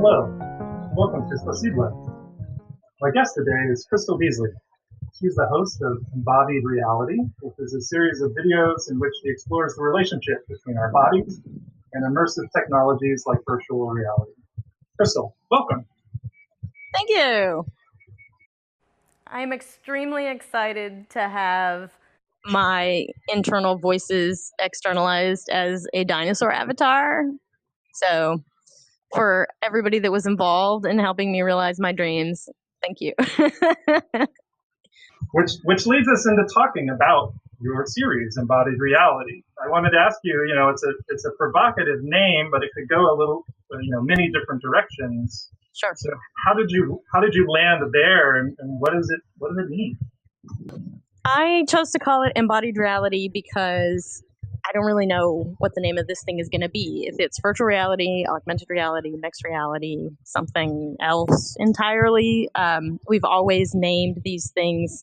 Hello, welcome to Spaciblō. My guest today is Crystal Beasley. She's the host of Embodied Reality, which is a series of videos in which she explores the relationship between our bodies and immersive technologies like virtual reality. Crystal, welcome. Thank you. I'm extremely excited to have my internal voices externalized as a dinosaur avatar. So for everybody that was involved in helping me realize my dreams, thank you. Which leads us into talking about your series, Embodied Reality. I wanted to ask you, it's a provocative name, but it could go a little, many different directions. Sure. So how did you land there, and what does it mean? I chose to call it Embodied Reality because I don't really know what the name of this thing is going to be. If it's virtual reality, augmented reality, mixed reality, something else entirely. We've always named these things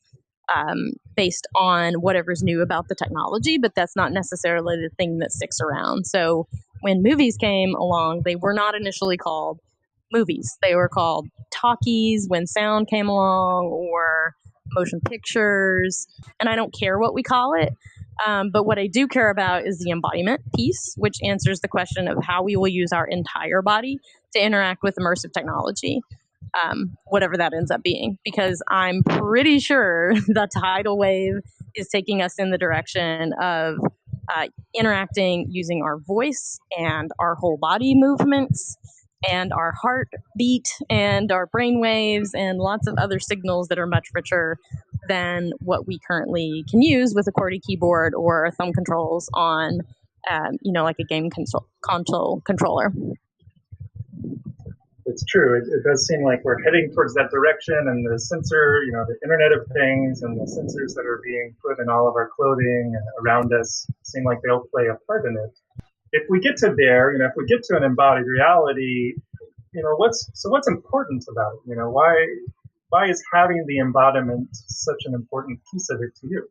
based on whatever's new about the technology, but that's not necessarily the thing that sticks around. So when movies came along, they were not initially called movies. They were called talkies when sound came along, or motion pictures, and I don't care what we call it. But what I do care about is the embodiment piece, which answers the question of how we will use our entire body to interact with immersive technology, whatever that ends up being, because I'm pretty sure the tidal wave is taking us in the direction of interacting using our voice and our whole body movements and our heartbeat and our brain waves and lots of other signals that are much richer than what we currently can use with a QWERTY keyboard or thumb controls on, like a game console controller. It's true. It does seem like we're heading towards that direction, and the sensor, the Internet of Things and the sensors that are being put in all of our clothing and around us seem like they'll play a part in it. If we get to there, if we get to an embodied reality, what's important about it? Why is having the embodiment such an important piece of it to you?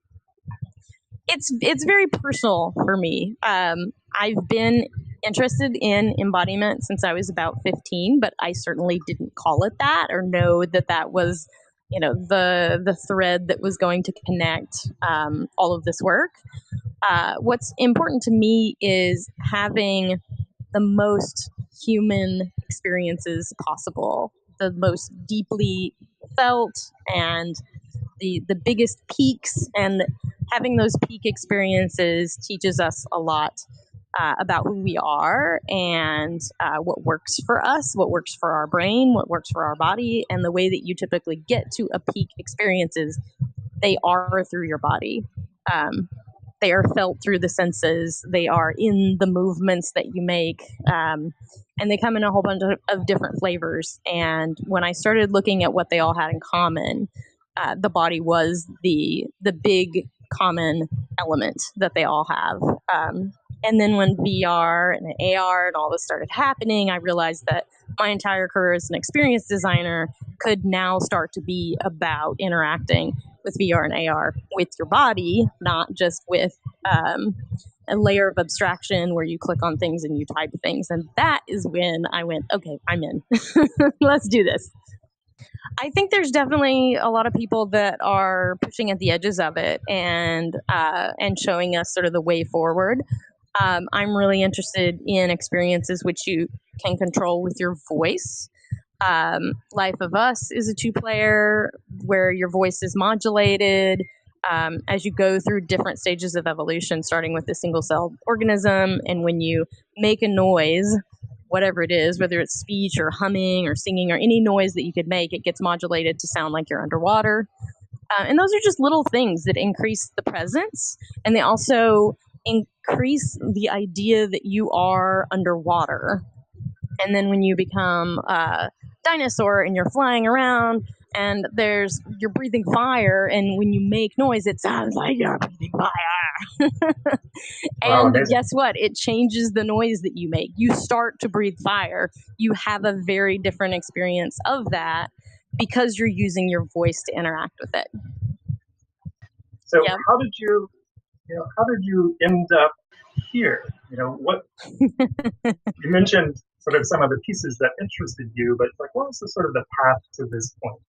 It's very personal for me. I've been interested in embodiment since I was about 15, but I certainly didn't call it that or know that was, the thread that was going to connect all of this work. What's important to me is having the most human experiences possible, the most deeply felt and the biggest peaks, and having those peak experiences teaches us a lot about who we are and what works for us, what works for our brain, what works for our body, and the way that you typically get to a peak experiences, they are through your body. They are felt through the senses. They are in the movements that you make. And they come in a whole bunch of different flavors. And when I started looking at what they all had in common, the body was the big common element that they all have. And then when VR and AR and all this started happening, I realized that my entire career as an experience designer could now start to be about interacting with VR and AR with your body, not just with a layer of abstraction where you click on things and you type things. And that is when I went, okay, I'm in. Let's do this. I think there's definitely a lot of people that are pushing at the edges of it and showing us sort of the way forward. I'm really interested in experiences which you can control with your voice. Life of Us is a 2-player where your voice is modulated as you go through different stages of evolution, starting with a single-celled organism. And when you make a noise, whatever it is, whether it's speech or humming or singing or any noise that you could make, it gets modulated to sound like you're underwater. And those are just little things that increase the presence, and they also increase the idea that you are underwater. And then when you become a dinosaur and you're flying around and you're breathing fire, and when you make noise, it sounds like you're breathing fire. And Wow, guess what? It changes the noise that you make. You start to breathe fire. You have a very different experience of that because you're using your voice to interact with it. So yep. How did you end up here? You mentioned sort of some of the pieces that interested you, but like, what was the sort of the path to this point?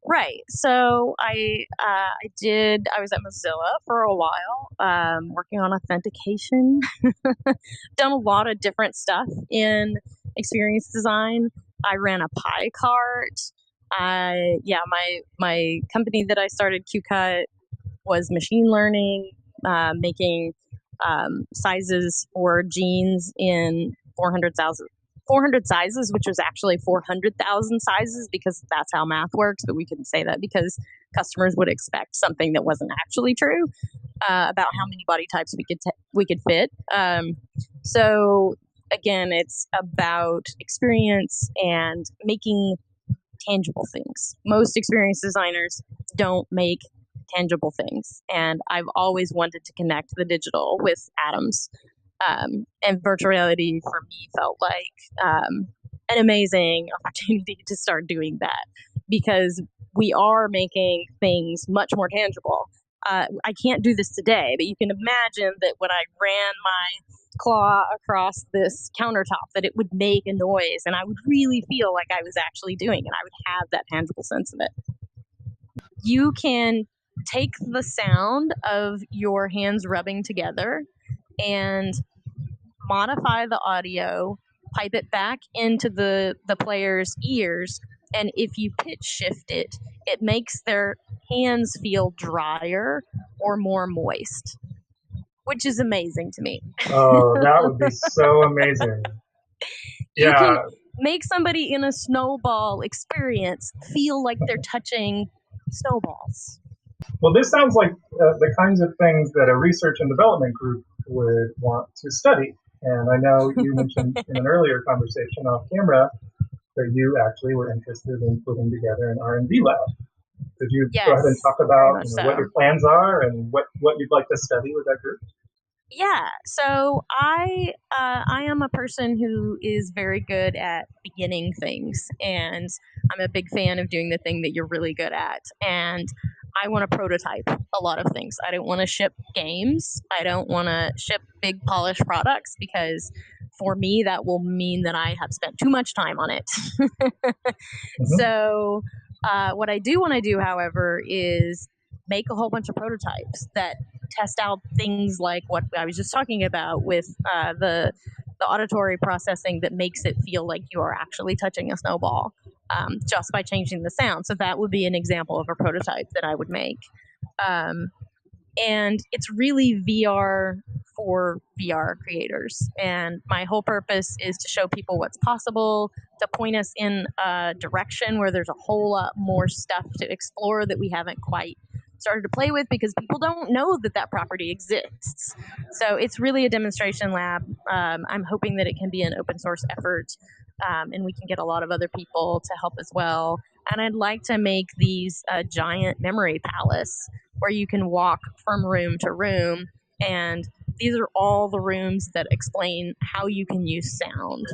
Right. So I was at Mozilla for a while, working on authentication. Done a lot of different stuff in experience design. I ran a pie cart. My company that I started, QCut, was machine learning, making sizes for genes in 400 sizes, which was actually 400,000 sizes because that's how math works, but we couldn't say that because customers would expect something that wasn't actually true about how many body types we could fit. So again, it's about experience and making tangible things. Most experience designers don't make tangible things, and I've always wanted to connect the digital with atoms. And virtual reality for me felt like an amazing opportunity to start doing that because we are making things much more tangible. I can't do this today, but you can imagine that when I ran my claw across this countertop that it would make a noise and I would really feel like I was actually doing it. I would have that tangible sense of it. You can take the sound of your hands rubbing together and modify the audio, pipe it back into the player's ears, and if you pitch shift it, it makes their hands feel drier or more moist, which is amazing to me. Oh, that would be so amazing. You can make somebody in a snowball experience feel like they're touching snowballs. Well, this sounds like the kinds of things that a research and development group would want to study. And I know you mentioned in an earlier conversation off camera that you actually were interested in putting together an R&D lab. Could you go ahead and talk about what your plans are and what you'd like to study with that group? Yeah, so I am a person who is very good at beginning things, and I'm a big fan of doing the thing that you're really good at. And I want to prototype a lot of things. I don't want to ship games. I don't want to ship big polished products because for me that will mean that I have spent too much time on it. So what I do want to do, however, is make a whole bunch of prototypes that test out things like what I was just talking about with the auditory processing that makes it feel like you are actually touching a snowball just by changing the sound. So that would be an example of a prototype that I would make. And it's really VR for VR creators. And my whole purpose is to show people what's possible, to point us in a direction where there's a whole lot more stuff to explore that we haven't quite started to play with because people don't know that that property exists. So it's really a demonstration lab. I'm hoping that it can be an open source effort and we can get a lot of other people to help as well. And I'd like to make these a giant memory palace where you can walk from room to room, and these are all the rooms that explain how you can use sound.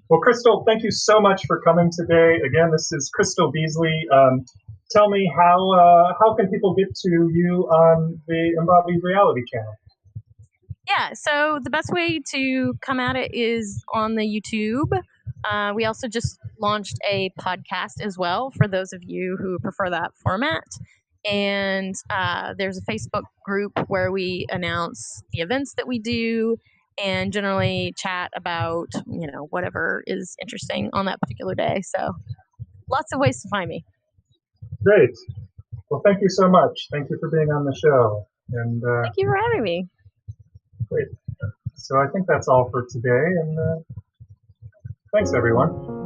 Well, Crystal, thank you so much for coming today. Again, this is Crystal Beasley. Tell me how can people get to you on the Embodied Reality channel? Yeah, so the best way to come at it is on the YouTube. We also just launched a podcast as well for those of you who prefer that format. And there's a Facebook group where we announce the events that we do and generally chat about, whatever is interesting on that particular day. So lots of ways to find me. Great. Well, thank you so much. Thank you for being on the show. And thank you for having me. Great. So I think that's all for today. And thanks, everyone.